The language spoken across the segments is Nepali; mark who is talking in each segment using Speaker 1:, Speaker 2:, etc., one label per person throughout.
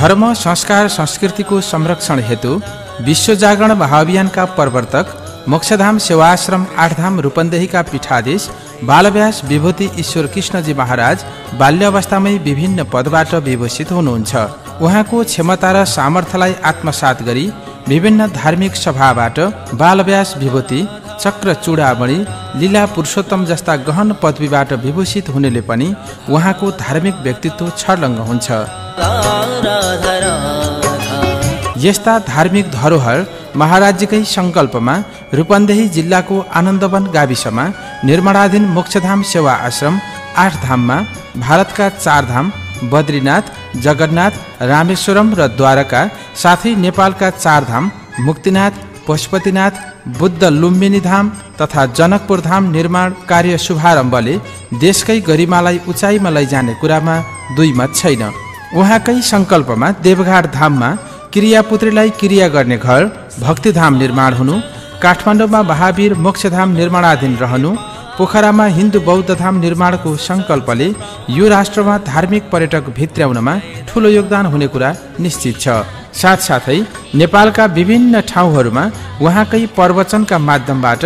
Speaker 1: धर्म संस्कार संस्कृतिको संरक्षण हेतु विश्व जागरण महाअभियानका प्रवर्तक मोक्षधाम सेवाश्रम 8 धाम रूपन्देहीका पीठाधीश बालव्यास विभूति ईश्वर कृष्णजी महाराज बाल्यावस्थामै विभिन्न पदबाट विभूषित हुनुहुन्छ। उहाँको क्षमता र सामर्थ्यलाई आत्मसात गरी विभिन्न धार्मिक सभाबाट बालव्यास विभूति चक्र चूडामणि लीला पुरुषोत्तम जस्ता गहन पदवीबाट विभूषित हुनेले पनि उहाँको धार्मिक व्यक्तित्व छर्लङ्ग हुन्छ। यस्ता धार्मिक धरोहर महाराजकै संकल्पमा रूपन्देही जिल्लाको आनन्दवन गाविसमा निर्माणाधीन मोक्षधाम सेवा आश्रम 8 धाममा भारतका 4 धाम बद्रीनाथ, जगन्नाथ, रामेश्वरम र द्वारका साथै नेपालका 4 धाम मुक्तिनाथ, पशुपतिनाथ, बुद्ध लुम्बिनी धाम तथा जनकपुर धाम निर्माण कार्य शुभारम्भले देशकै गरिमालाई उचाइमा लैजाने कुरामा दुई मत छैन। उहाँकै संकल्पमा देवघाट धाममा क्रियापुत्रीलाई क्रिया गर्ने घर भक्तिधाम निर्माण हुनु, काठमाडौँमा महावीर मोक्षधाम निर्माणाधीन रहनु, पोखरामा हिन्दू बौद्ध धाम निर्माणको संकल्पले यो राष्ट्रमा धार्मिक पर्यटक भित्र्याउनमा ठूलो योगदान हुने कुरा निश्चित छ। साथसाथै नेपालका विभिन्न ठाउँहरूमा उहाँकै प्रवचनका माध्यमबाट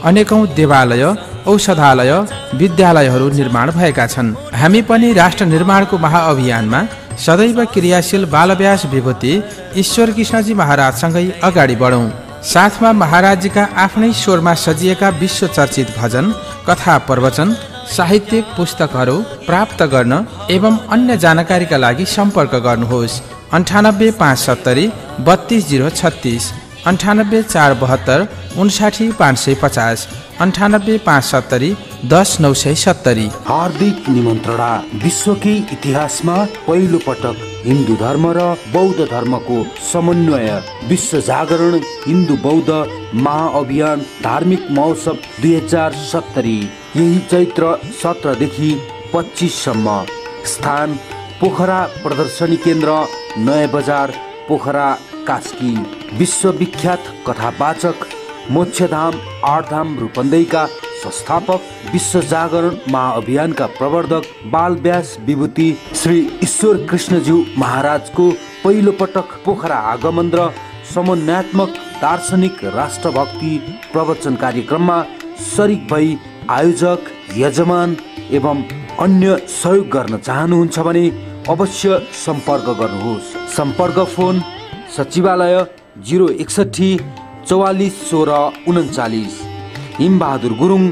Speaker 1: अनेकौं देवालय, औषधालय, विद्यालयहरू निर्माण भएका छन्। हामी पनि राष्ट्र निर्माणको महाअभियानमा सदैव क्रियाशील बालव्यास विभूति ईश्वर कृष्णजी महाराजसँगै अगाडि बढौं। साथमा महाराजजीका आफ्नै स्वरमा सजिएका विश्व चर्चित भजन, कथा, प्रवचन, साहित्यिक पुस्तकहरू प्राप्त गर्न एवं अन्य जानकारीका लागि सम्पर्क गर्नुहोस्। 9857 32036, 98472 59550, 98570 10970।
Speaker 2: हार्दिक निमन्त्रणा। विश्वकै इतिहासमा पहिलो पटक हिन्दू धर्म र बौद्ध धर्मको समन्वय विश्व जागरण हिन्दू बौद्ध महाअभियान धार्मिक महोत्सव 2070 यही चैत्र 17 देखि 25 सम्म। स्थान पोखरा प्रदर्शनी केन्द्र, नयाँ बजार, पोखरा, कास्की। विश्वविख्यात कथावाचक मोक्षधाम 8 धाम रूपन्देहीका संस्थापक विश्व जागरण महाअभियानका प्रवर्तक बालव्यास विभूति श्री ईश्वर कृष्णज्यू महाराजको पहिलो पटक पोखरा आगमन र समन्वयात्मक दार्शनिक राष्ट्रभक्ति प्रवचन कार्यक्रममा सरिक भई आयोजक, यजमान एवं अन्य सहयोग गर्न चाहनुहुन्छ भने अवश्य सम्पर्क गर्नुहोस्। सम्पर्क फोन सचिवालय 061 44 16 39, हिमबहादुर गुरुङ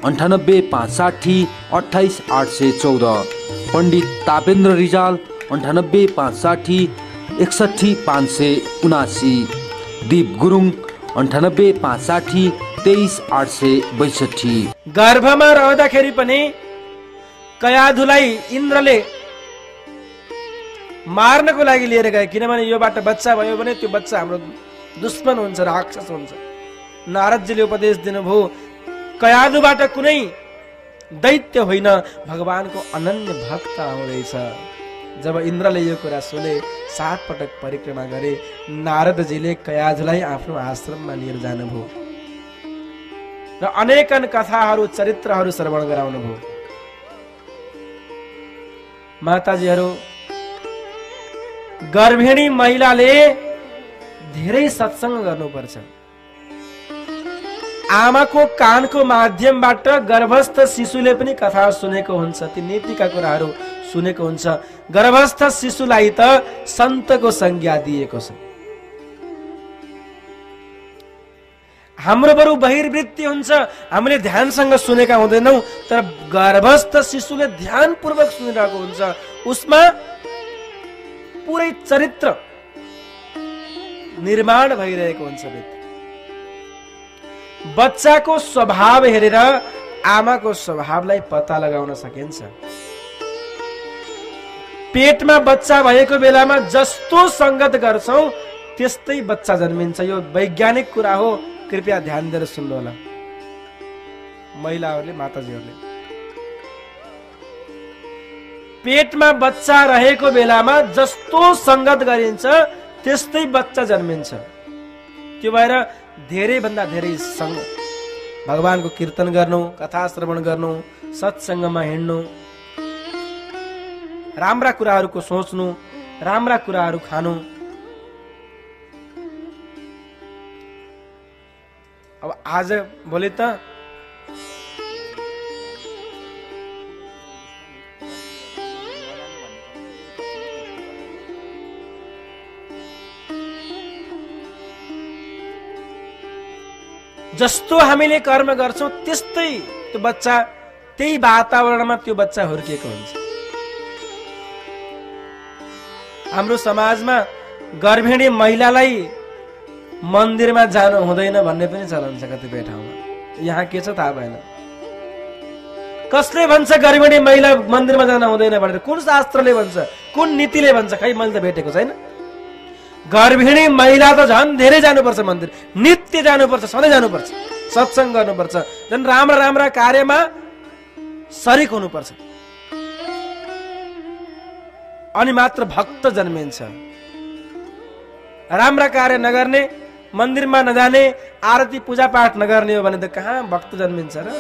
Speaker 2: 98 560 28 814, पण्डित तापेन्द्र रिजाल 98 560 61 579, दीप गुरुङ 98 560 23 862।
Speaker 3: गर्भमा रहँदाखेरि पनि कयाधुलाई इन्द्रले मार्नको लागि लिएर गए, किनभने योबाट बच्चा भयो भने त्यो बच्चा हाम्रो दुश्मन हुन्छ, राक्षस हुन्छ। नारदजीले उपदेश दिनुभयो, कयाधुबाट कुनै दैत्य होइन, भगवानको अनन्य भक्त आउँदैछ। जब इन्द्रले यो कुरा सुने 7 पटक परिक्रमा गरे, नारदजीले कयाधुलाई आफ्नो आश्रममा लिएर जानुभयो र अनेकन कथाहरू, चरित्रहरू श्रवण गराउनुभयो। माताजीहरू, गर्भिणी महिलाले धेरै सत्संग गर्नुपर्छ। आमाको कानको माध्यमबाट गर्भस्थ शिशुले पनि कथा सुनेको हुन्छ, ती नीतिका कुराहरू सुनेको हुन्छ। गर्भस्थ शिशुलाई त सन्तको संज्ञा दिएको छ। हाम्रो बरु बहिर्वृत्ति हुन्छ, हामीले ध्यानसँग सुनेका हुँदैनौँ, तर गर्भस्थ शिशुले ध्यानपूर्वक सुनिरहेको हुन्छ। उसमा पुरै चरित्र निर्माण भइरहेको हुन्छ। बच्चाको स्वभाव हेरेर आमाको स्वभावलाई पत्ता लगाउन सकिन्छ। पेटमा बच्चा भएको बेलामा जस्तो संगत गर्छौं त्यस्तै बच्चा जन्मिन्छ। यो वैज्ञानिक कुरा हो, कृपया ध्यान दिएर सुन्नु होला महिलाहरूले, माताजीहरूले। पेटमा बच्चा रहेको बेलामा जस्तो संगत गरिन्छ त्यस्तै बच्चा जन्मिन्छ। त्यो भएर धेरै भन्दा धेरै भगवानको कीर्तन गर्नु, कथा श्रवण गर्नु, सत्संगमा हिँड्नु, राम्रा कुराहरूको सोच्नु, राम्रा कुराहरू खानु। अब आज भोलि त जस्तो हामीले कर्म गर्छौं त्यस्तै त्यो बच्चा त्यही वातावरणमा त्यो बच्चा हुर्किएको हुन्छ। हाम्रो समाजमा गर्भिणी महिलालाई मन्दिरमा जानु हुँदैन भन्ने पनि चलन छ कतिपय ठाउँमा। यहाँ के छ थाहा भएन। कसले भन्छ गर्भिणी महिला मन्दिरमा जान हुँदैन भनेर? कुन शास्त्रले भन्छ? कुन नीतिले भन्छ? खै मैले त भेटेको छैन। गर्भिणी महिला त झन् धेरै जानुपर्छ मन्दिर, नित्य जानुपर्छ, सधैँ जानुपर्छ, सत्संग गर्नुपर्छ, झन् राम्रा राम्रा कार्यमा शरीक हुनुपर्छ, अनि मात्र भक्त जन्मिन्छ। राम्रा कार्य नगर्ने, मन्दिरमा नजाने, आरती पूजा पाठ नगर्ने हो भने त कहाँ भक्त जन्मिन्छ र?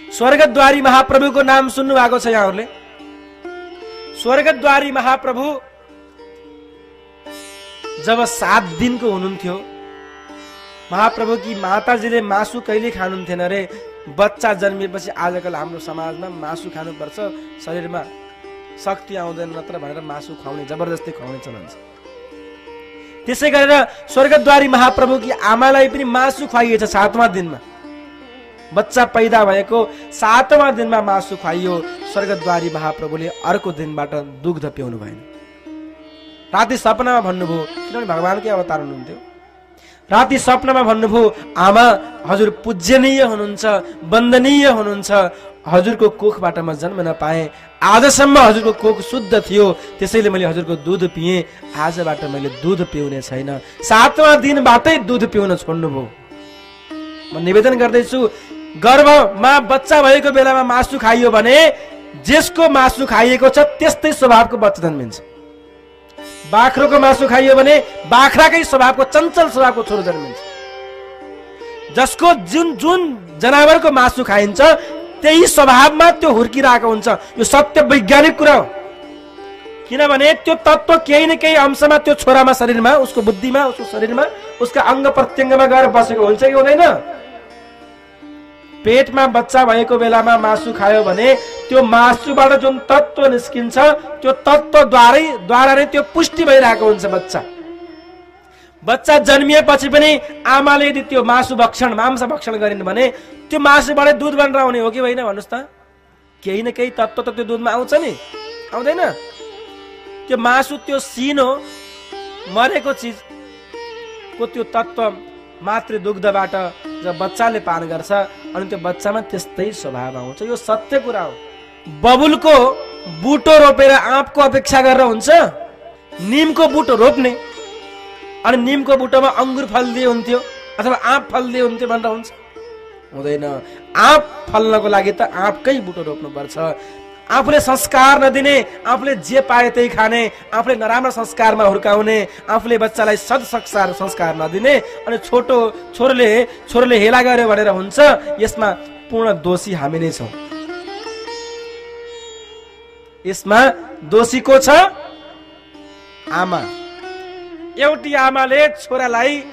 Speaker 3: स्वर्गद्वारी महाप्रभुको नाम सुन्नु भएको छ यहाँहरूले? स्वर्गद्वारी महाप्रभु जब 7 दिनको हुनुहुन्थ्यो, महाप्रभुकी माताजीले मासु कहिले खानुहुन्थेन रे। बच्चा जन्मिएपछि आजकल हाम्रो समाजमा मासु खानुपर्छ, शरीरमा शक्ति आउँदैन नत्र भनेर मासु खुवाउने, जबरजस्ती खुवाउने चलन छ। त्यसै गरेर स्वर्गद्वारी महाप्रभुकी आमालाई पनि मासु खुवाइएछ 7वां दिनमा। बच्चा पैदा भएको 7वां दिनमा मासु खुवाइयो। स्वर्गद्वारी महाप्रभुले अर्को दिनबाट दुग्ध पिउनु भएन। राति सपनामा भन्नुभयो, किनभने भगवानकै अवतार हुनुहुन्थ्यो। राति सपनामा भन्नुभयो, आमा हजुर पूज्यनीय हुनुहुन्छ, वन्दनीय हुनुहुन्छ, हजुरको कोखबाट म जन्म नपाएँ, आजसम्म हजुरको कोख शुद्ध थियो, त्यसैले मैले हजुरको दुध पिएँ, आजबाट मैले दुध पिउने छैन। 7वां दिनबाटै दुध पिउन छोड्नुभयो। म निवेदन गर्दैछु, गर्भमा बच्चा भएको बेलामा मासु खाइयो भने जसको मासु खाइएको छ त्यस्तै स्वभावको बच्चा जन्मिन्छ। बाख्रोको मासु खाइयो भने बाख्राकै स्वभावको, चञ्चल स्वभावको छोरो जन्मिन्छ। जसको जुन जुन जनावरको मासु खाइन्छ त्यही स्वभावमा त्यो हुर्किरहेको हुन्छ। यो सत्य वैज्ञानिक कुरा हो। किनभने त्यो तत्त्व केही न केही अंशमा त्यो छोरामा शरीरमा, उसको बुद्धिमा, उसको शरीरमा, उसका अंग प्रत्यङ्गमा गएर बसेको हुन्छ कि हुँदैन? पेटमा बच्चा भएको बेलामा मासु खायो भने त्यो मासुबाट जुन तत्त्व निस्किन्छ त्यो तत्त्वद्वारा नै त्यो पुष्टि भइरहेको हुन्छ बच्चा। बच्चा जन्मिएपछि पनि आमाले यदि त्यो मांस भक्षण गरिन् भने त्यो मासुबाट दुध बनेर आउने हो कि होइन भन्नुस् त? केही न केही तत्त्व त त्यो दुधमा आउँछ नि, आउँदैन? त्यो मासु त्यो सिनो मरेको चिजको त्यो तत्त्व मातृ दुग्धबाट जब बच्चाले पान गर्छ अनि त्यो बच्चामा त्यस्तै स्वभाव आउँछ। यो सत्य कुरा हो। बबुलको बुटो रोपेर आँपको अपेक्षा गरेर हुन्छ? निमको बुटो रोप्ने अनि निमको बुटोमा अंगुर फल्दिए हुन्थ्यो अथवा आँप फल्दिए हुन्थ्यो भनेर हुन्छ? हुँदैन। आँप फल्नको लागि त आँपकै बुटो रोप्नुपर्छ। आफूले संस्कार नदिने, आफूले जे पाए त्यही खाने, आफूले नराम्रो संस्कारमा हुर्काउने, आफूले बच्चालाई संस्कार नदिने अनि छोरोले हेला गर्यो भनेर हुन्छ? यसमा पूर्ण दोषी हामी नै छौँ। यसमा दोषी को छ? आमा। एउटी आमाले छोरालाई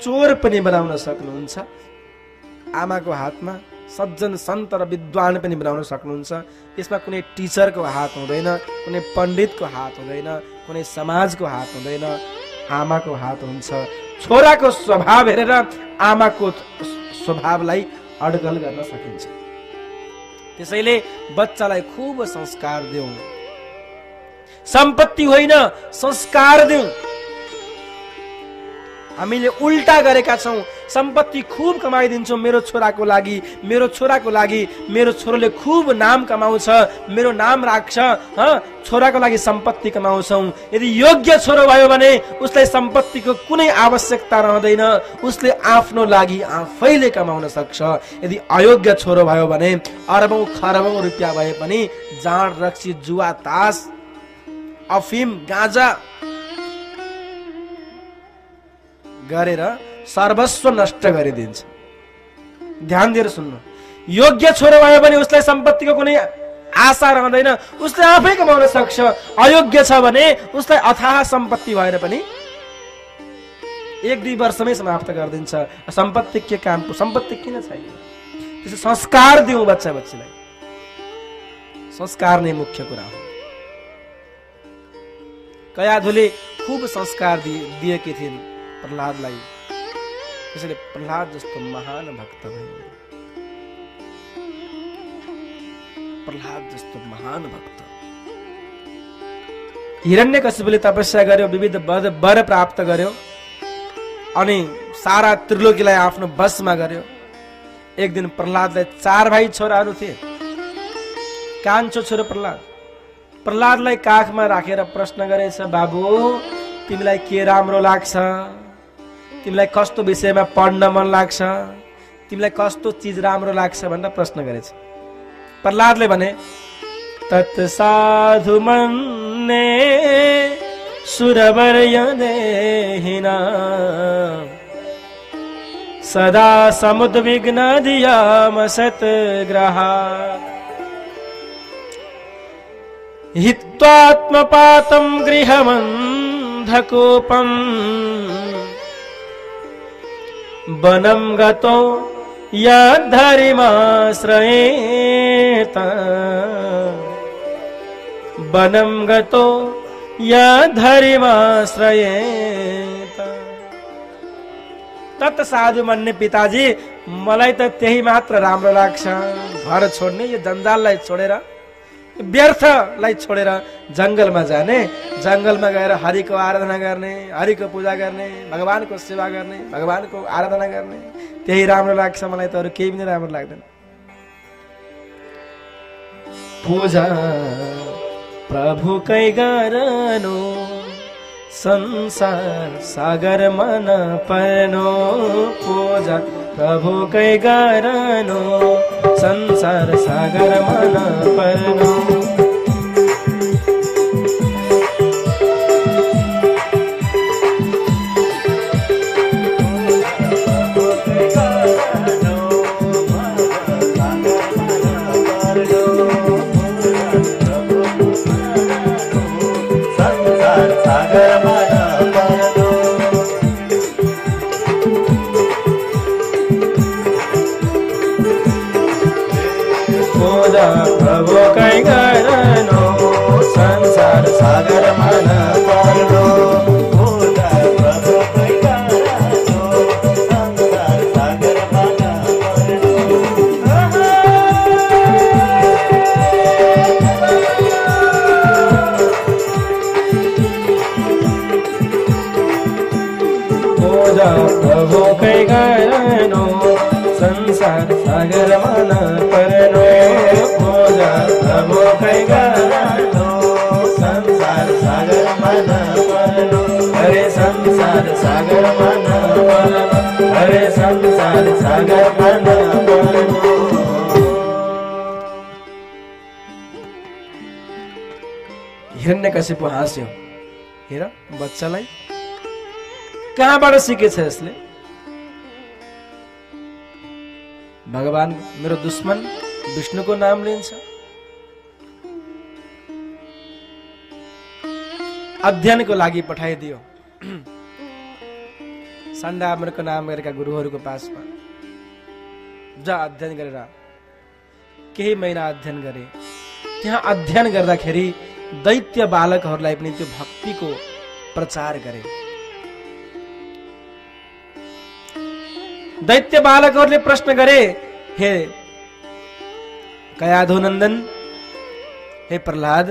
Speaker 3: चोर पनि बनाउन सक्नुहुन्छ। आमाको हातमा सज्जन सन्त र विद्वान पनि बनाउन सक्नुहुन्छ। यसमा कुनै टिचरको हात हुँदैन, कुनै पण्डितको हात हुँदैन, कुनै समाजको हात हुँदैन, आमाको हात हुन्छ। छोराको स्वभाव हेरेर आमाको स्वभावलाई अड्कल गर्न सकिन्छ। त्यसैले बच्चालाई खूब संस्कार दिउँ। सम्पत्ति होइन, संस्कार दिउँ। हामीले उल्टा गरेका छौं। सम्पत्ति खूब कमाइदिन्छौं मेरो छोराको लागि, मेरो छोरोले खूब नाम कमाउँछ, मेरो नाम राख्छ, छोराको लागि सम्पत्ति कमाउँछौं। यदि योग्य छोरो भयो भने उसलाई सम्पत्तिको कुनै आवश्यकता रहँदैन, उसले आफ्नो लागि आफैले कमाउन सक्छ। यदि अयोग्य छोरो भयो भने अरबौं खरबौं रुपियाँ भए पनि जाँड रक्सी जुवा तास अफिम गाँजा गरेर सर्वस्व नष्ट गरिदिन्छ। ध्यान दिएर सुन्नु, योग्य छोरो भयो भने उसलाई सम्पत्तिको कुनै आशा रहँदैन, उसले आफै कमाउन सक्छ। अयोग्य छ भने उसलाई अथाह सम्पत्ति भएर पनि 1-2 वर्षमै समाप्त गरिदिन्छ। सम्पत्ति के कामको, सम्पत्ति किन छैन? त्यसो संस्कार दिउँ बच्चा बच्चीलाई, संस्कार नै मुख्य कुरा हो। कयाधुले खूब संस्कार दिएकी थिइन् प्रहलादलाई, त्यसैले प्रहलाद जस्तो महान भक्त भए। प्रहलाद जस्तो महान भक्त। हिरण्यकशिपुले तपस्या गर्यो, विविध वर प्राप्त गर्यो अनि सारा त्रिलोकीलाई आफ्नो वशमा गर्यो। एक दिन प्रहलादलाई 4 भाइ छोराहरू थिए। कान्छो छोरो प्रहलाद, प्रहलादलाई काखमा राखेर प्रश्न गरेछ, बाबु तिमीलाई के राम्रो लाग्छ? तिमीलाई कस्तो विषयमा पढ्न मन लाग्छ? तिमीलाई कस्तो चिज राम्रो लाग्छ भनेर प्रश्न गरेछ। प्रहलादले भने, तत् साधु मन्ने सुरवर्य देहिना सदा समुद्विग्न धियाम सत्ग्रहा हित्वात्मपातं गृहमन्धकूपम् वनं गतो यद्धरिमाश्रयेत वनं गतो यद्धरिमाश्रयेत। तत् साधु मन्ने पिताजी, मलाई त त्यही मात्र राम्रो लाग्छ। घर छोड्ने, यो जन्जाललाई छोडेर, व्यर्थलाई छोडेर जंगलमा जाने, जंगलमा गएर हरिको आराधना गर्ने, हरिको पूजा गर्ने, भगवानको सेवा गर्ने, भगवानको आराधना गर्ने, त्यही राम्रो लाग्छ मलाई। त अरु केही पनि राम्रो लाग्दैन। पूजा प्रभु कै गर्नु संसार सागर मन पर्नु। पूजा प्रभु कै गर्नु संसार सागर मन पर्नु। प्रभु कै गर्नु संसार सागर मन पर्नु। पूजा प्रभु कै गर्नु संसार सागर मन पर्नु। पूजा प्रभु कै गर्नु संसार सागर मन पर्नु। प्रभु कै गर्नु संसार सागर मन पर्नु। हरे संसार सागर मन पर्नु। हरे संसार सागर मन पर्नु। हिरण्यकशिपु हाँस्यो। हेर बच्चालाई कहाँबाट सिकेछ यसले? भगवान मेरो दुश्मन विष्णुको नाम लिन्छ, अध्ययनको लागि पठाइदियो। सन्डामरको नाम गरेका गुरुहरूको पासमा जा अध्ययन गरेर केही महिना अध्ययन गरे। त्यहाँ अध्ययन गर्दाखेरि दैत्य बालकहरूलाई पनि त्यो भक्तिको प्रचार गरे। दैत्य बालकहरूले प्रश्न गरे, हे कयाधुनन्दन, हे प्रहलाद,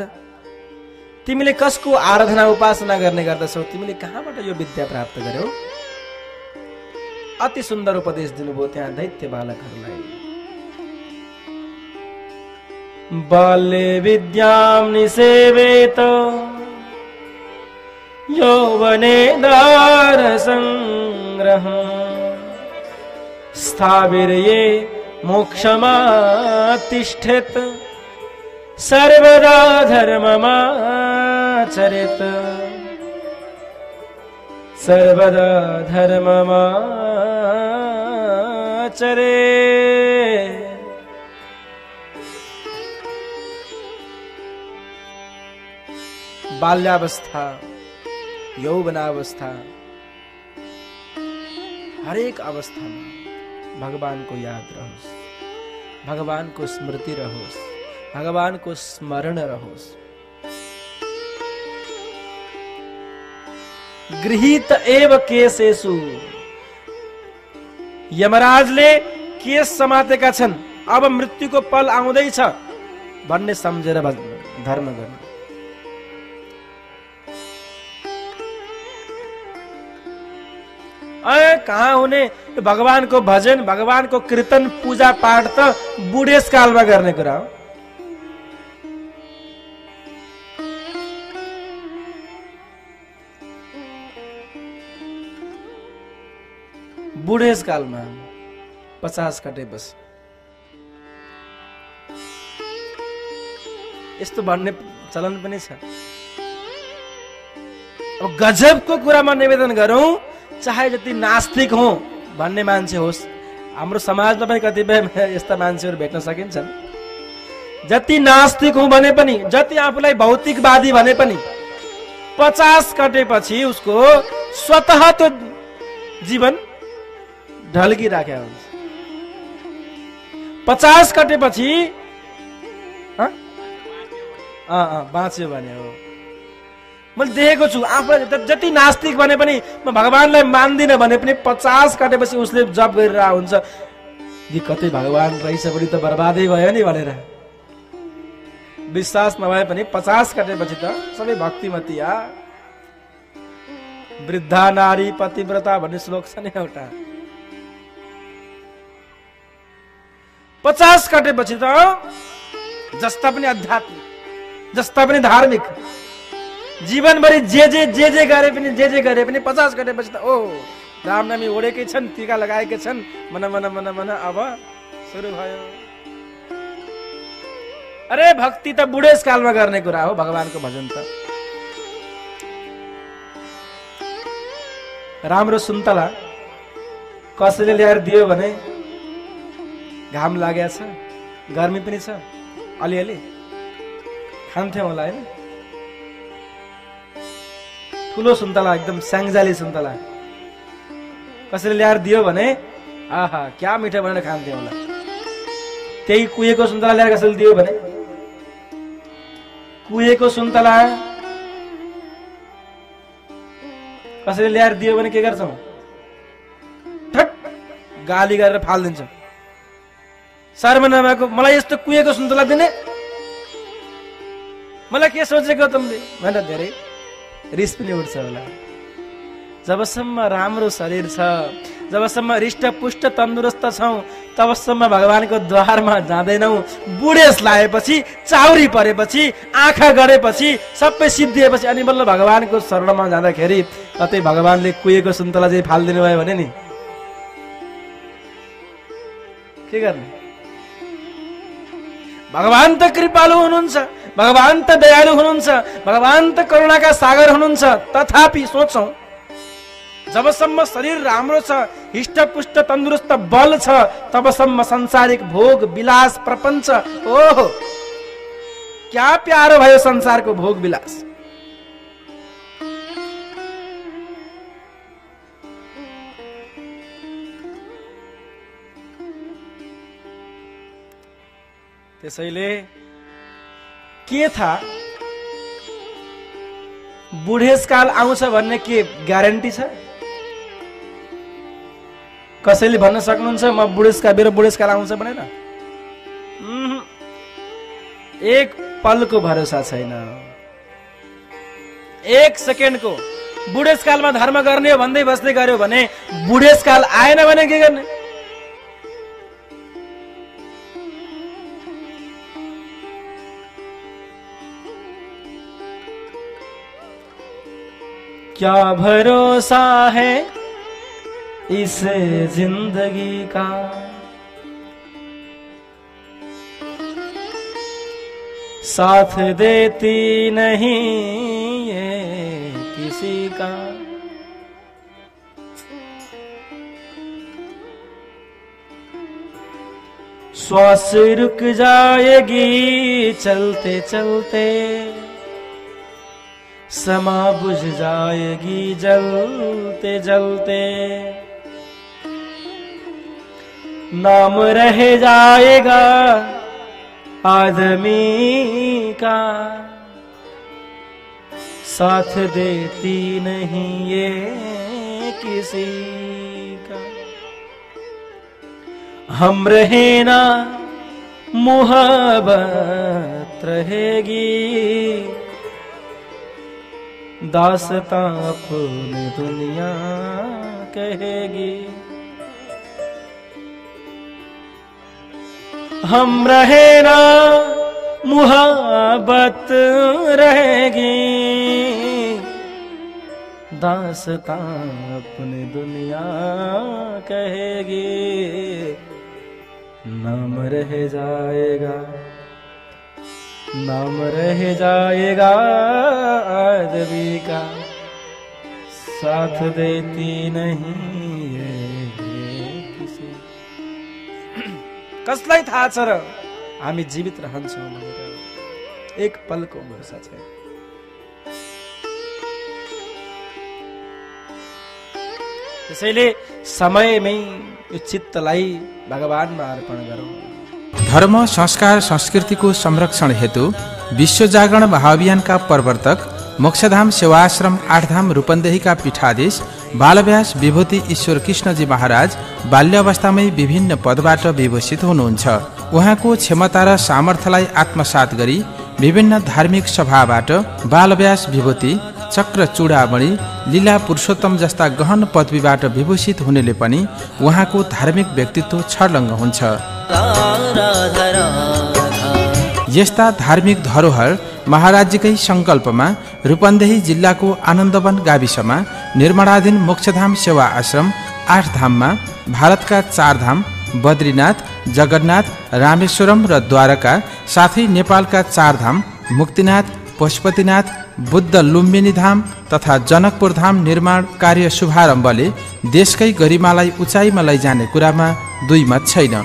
Speaker 3: तिमीले कसको आराधना उपासना गर्ने गर्दछौ? तिमीले कहाँबाट यो विद्या प्राप्त गर्यौ? अति सुन्दर उपदेश दिनुभयो त्यहाँ दैत्य बालकहरूलाई। बाल्ये विद्यां निसेवेत यौवने दार संग्रहम् स्थाविर्ये मोक्षमातिष्ठेत सर्वदा धर्ममाचरेत। सर्वदा धर्ममाचरे। बाल्यावस्था, यौवनावस्था, हरेक अवस्थामा भगवानको याद रहोस्, भगवानको स्मृति रहोस्, भगवानको स्मरण रहोस्। गृहीत एव केसेषु, यमराजले केस समातेका छन्, अब मृत्युको पल आउँदैछ भन्ने सम्झेर धर्म गर्नु। कहाँ हुने भगवानको भजन, भगवानको कीर्तन, पूजा पाठ त बुढेसकालमा गर्ने कुरा हो। बुढेसकालमा 50 कटेपछि यस्तो भन्ने चलन पनि छ। अब गजबको कुरामा निवेदन गरौं, चाहे जति नास्तिक हो भन्ने मान्छे होस्, हाम्रो समाजमा पनि कतिपय यस्ता मान्छेहरू भेट्न सकिन्छन्। जति नास्तिक हो भने पनि, जति आफूलाई भौतिकवादी भने पनि 50 कटेपछि उसको स्वतः त्यो जीवन ढल्किराखेको हुन्छ। 50 कटेपछि बाँच्यो भने हो। मैले देखेको छु, आफूलाई जति नास्तिक भने पनि, म भगवानलाई मान्दिनँ भने पनि 50 कटेपछि उसले जप गरिरहेको हुन्छ, यी कतै भगवान रहेछ भने त बर्बादै भयो नि भनेर। विश्वास नभए पनि 50 कटेपछि त सबै भक्तिमतिया। वृद्धा नारी पतिव्रता भन्ने श्लोक छ नि एउटा। 50 कटेपछि त जस्ता पनि आध्यात्मिक, जस्ता पनि धार्मिक, जीवनभरि जे गरे पनि, जे गरे पनि 50 कटेपछि त ओ रामनामी ओढेकै छन्, टीका लगाएकै छन्, मन अब सुरु भयो। अरे भक्ति त बुढेसकालमा गर्ने कुरा हो, भगवानको भजन त। राम्रो सुन्तला कसैले ल्याएर दियो भने, घाम लागेको छ, गर्मी पनि छ, अलिअलि खान्थ्यौँ होला हैन। ठुलो सुन्तला, एकदम स्याङ्जाली सुन्तला कसैले ल्याएर दियो भने आहा क्या मिठो भनेर खान्थ्यौँ होला। त्यही कुहेको सुन्तला ल्याएर कसैले दियो भने, कुहेको सुन्तला कसैले ल्याएर दियो भने के गर्छौँ? ठट गाली गरेर फालिदिन्छौँ। शर्म नभएको, मलाई यस्तो कुहेको सुन्तला दिने, मलाई के सोचेको तिमीले भनेर धेरै रिस पनि उठ्छ होला। जबसम्म राम्रो शरीर छ, जबसम्म हृष्टपुष्ट तन्दुरुस्त छौं, तबसम्म भगवानको द्वारमा जाँदैनौ। बुढेस लागेपछि, चाउरी परेपछि, आँखा गडेपछि, सबै सिद्धिएपछि अनि बल्ल भगवानको शरणमा जाँदाखेरि कतै भगवानले कुहेको सुन्तला चाहिँ फालिदिनु भयो भने नि के गर्ने? भगवान त कृपालु हुनुहुन्छ, भगवान त दयालु हुनुहुन्छ, भगवान त करुणाका सागर हुनुहुन्छ। तथापि सोचौं, जबसम्म शरीर राम्रो छ, हिष्टपुष्ट तन्दुरुस्त बल छ, तबसम्म संसारिक भोग विलास प्रपञ्च, ओहो क्या प्यारो भयो संसारको भोग विलास। त्यसैले के थाहा बुढेसकाल आउँछ भन्ने के ग्यारेन्टी छ? कसैले भन्न सक्नुहुन्छ म मेरो बुढेसकाल आउँछ भनेर? एक पलको भरोसा छैन, एक सेकेन्डको। बुढेसकालमा धर्म गर्ने हो भन्दै बस्दै गर्यो भने बुढेसकाल आएन भने के गर्ने? क्या भरोसा है इस जिंदगी का, साथ देती नहीं ये किसी का। श्वास रुक जाएगी चलते चलते, समा बुझ जाएगी जलते जलते, नाम रह जाएगा आदमी का, साथ देती नहीं ये किसी का। हम रहे ना मुहब्बत रहेगी, दास्तां अपनी दुनिया कहेगी। हम रहे ना मुहब्बत रहेगी, दास्तां अपनी दुनिया कहेगी। नाम रह जाएगा, नाम रह जाएगा आदमी का, साथ देती नहीं ये किसी। कसलाई थाहा छ र हामी जीवित रहन्छौँ भनेर? एक पलको भरोसा छैन। त्यसैले समयमै यो चित्तलाई भगवानमा अर्पण गरौँ।
Speaker 1: धर्म संस्कार संस्कृतिको संरक्षण हेतु विश्व जागरण महाअभियानका प्रवर्तक मोक्षधाम सेवाश्रम 8 धाम रूपन्देहीका पीठाधीश बालव्यास विभूति ईश्वर कृष्णजी महाराज बाल्य अवस्थामै विभिन्न पदबाट विभूषित हुनुहुन्छ। उहाँको क्षमता र सामर्थ्यलाई आत्मसात गरी विभिन्न धार्मिक सभाबाट बालव्यास विभूति, चक्र चूडामणि, लीला पुरुषोत्तम जस्ता गहन पदवीबाट विभूषित हुनेले पनि उहाँको धार्मिक व्यक्तित्व छर्लङ्ग हुन्छ। यस्ता धार्मिक धरोहर महाराज्यकै संकल्पमा रूपन्देही जिल्लाको आनन्दवन गाविसमा निर्माणाधीन मोक्षधाम सेवा आश्रम 8 धाममा भारतका 4 धाम बद्रीनाथ, जगन्नाथ, रामेश्वरम र द्वारका साथै नेपालका 4 धाम मुक्तिनाथ, पशुपतिनाथ, बुद्ध लुम्बिनी धाम तथा जनकपुर धाम निर्माण कार्य शुभारम्भले देशकै गरिमालाई उचाइमा लैजाने कुरामा दुई मत छैन।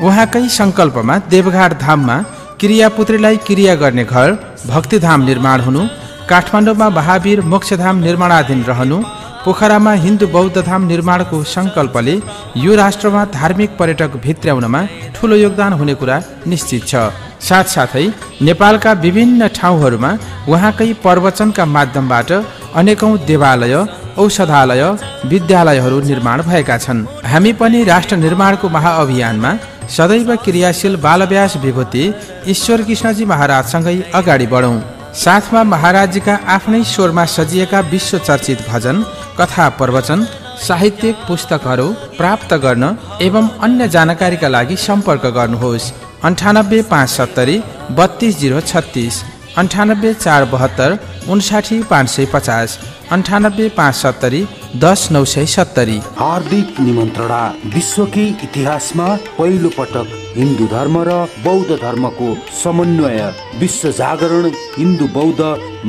Speaker 1: उहाँकै संकल्पमा देवघाट धाममा क्रियापुत्रीलाई क्रिया गर्ने घर भक्तिधाम निर्माण हुनु, काठमाडौँमा महावीर मोक्षधाम निर्माणाधीन रहनु, पोखरामा हिन्दू बौद्ध धाम निर्माणको संकल्पले यो राष्ट्रमा धार्मिक पर्यटक भित्र्याउनमा ठूलो योगदान हुने कुरा निश्चित छ। साथसाथै नेपालका विभिन्न ठाउँहरूमा उहाँकै प्रवचनका माध्यमबाट अनेकौं देवालय, औषधालय, विद्यालयहरू निर्माण भएका छन्। हामी पनि राष्ट्र निर्माणको महाअभियानमा सदैव क्रियाशील बालव्यास विभूति ईश्वर कृष्णजी महाराजसँगै अगाडि बढौं। साथमा महाराजजीका आफ्नै स्वरमा सजिएका विश्व चर्चित भजन, कथा, प्रवचन, साहित्यिक पुस्तकहरू प्राप्त गर्न एवं अन्य जानकारीका लागि सम्पर्क गर्नुहोस्। 9857 32036, 98472 59550, 98570 10970।
Speaker 2: हार्दिक निमन्त्रणा। विश्वकै इतिहासमा पहिलो पटक हिन्दू धर्म र बौद्ध धर्मको समन्वय विश्व जागरण हिन्दू बौद्ध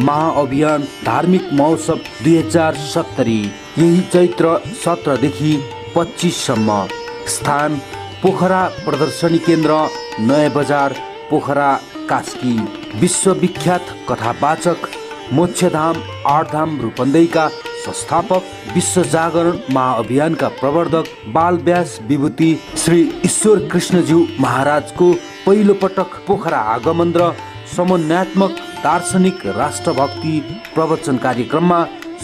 Speaker 2: महाअभियान धार्मिक महोत्सव 2070 यही चैत्र 17 देखि 25 सम्म। स्थान पोखरा प्रदर्शनी केन्द्र, नयाँ बजार, पोखरा, कास्की। विश्वविख्यात कथावाचक मोक्षधाम 8 धाम रूपन्देहीका संस्थापक, विश्व जागरण महाअभियानका प्रवर्तक बालव्यास विभूति श्री ईश्वर कृष्णज्यू महाराजको पहिलो पटक पोखरा आगमन र समन्वयात्मक दार्शनिक राष्ट्रभक्ति प्रवचन कार्यक्रममा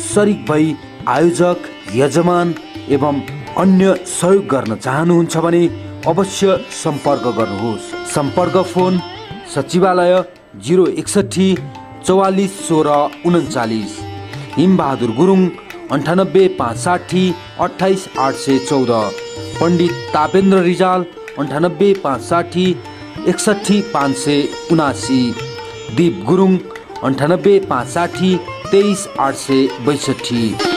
Speaker 2: सरिक भई आयोजक, यजमान एवं अन्य सहयोग गर्न चाहनुहुन्छ भने अवश्य सम्पर्क गर्नुहोस्। सम्पर्क फोन सचिवालय 061 44 16 39। हिमबहादुर गुरुङ 98 560 28 814। पण्डित तापेन्द्र रिजाल 98 560 61 579। दीप गुरुङ 98 560 23 862।